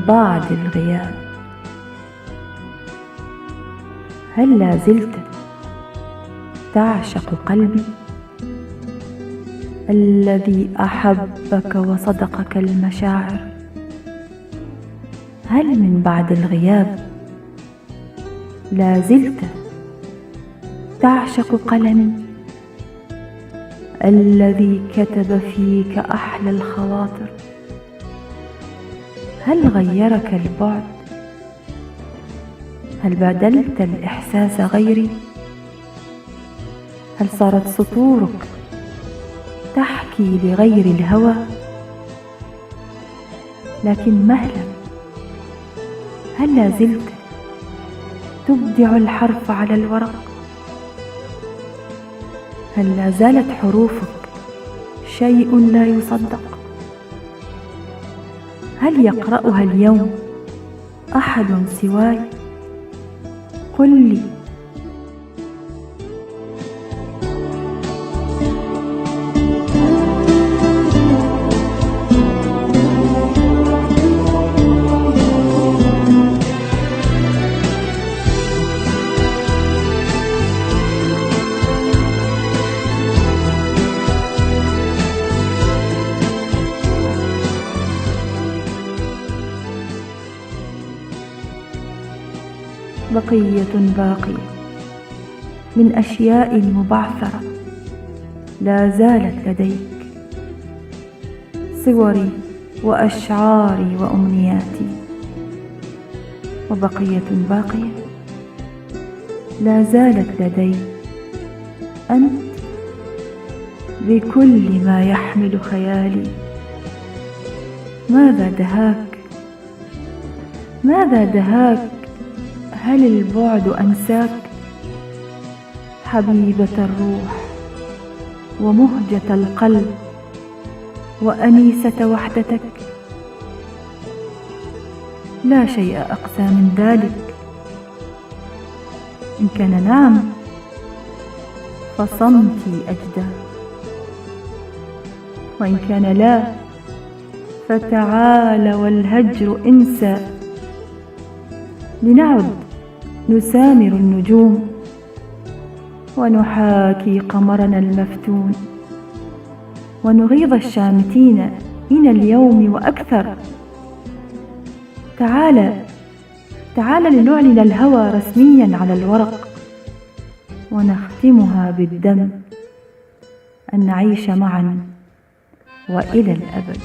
بعد الغياب. هل لا زلت تعشق قلبي الذي أحبك وصدقك المشاعر؟ هل من بعد الغياب لا زلت تعشق قلمي الذي كتب فيك أحلى الخواطر؟ هل غيرك البعد؟ هل بدلت الإحساس غيري؟ هل صارت سطورك تحكي لغير الهوى؟ لكن مهلا، هل لا زلت تبدع الحرف على الورق؟ هل لا زالت حروفك شيء لا يصدق؟ هل يقرأها اليوم أحد سواي؟ قل لي. بقية باقية من أشياء مبعثرة لا زالت لديك، صوري وأشعاري وأمنياتي. وبقية باقية لا زالت لدي أنت بكل ما يحمل خيالي. ماذا دهاك؟ ماذا دهاك؟ هل البعد أنساك؟ حبيبة الروح ومهجة القلب وأنيسة وحدتك. لا شيء أقسى من ذلك. إن كان نعم فصمتي أجدى، وإن كان لا فتعال والهجر انسى. لنعد نسامر النجوم ونحاكي قمرنا المفتون، ونغيظ الشامتين من اليوم وأكثر. تعال لنعلن الهوى رسميا على الورق، ونختمها بالدم، أن نعيش معا وإلى الأبد.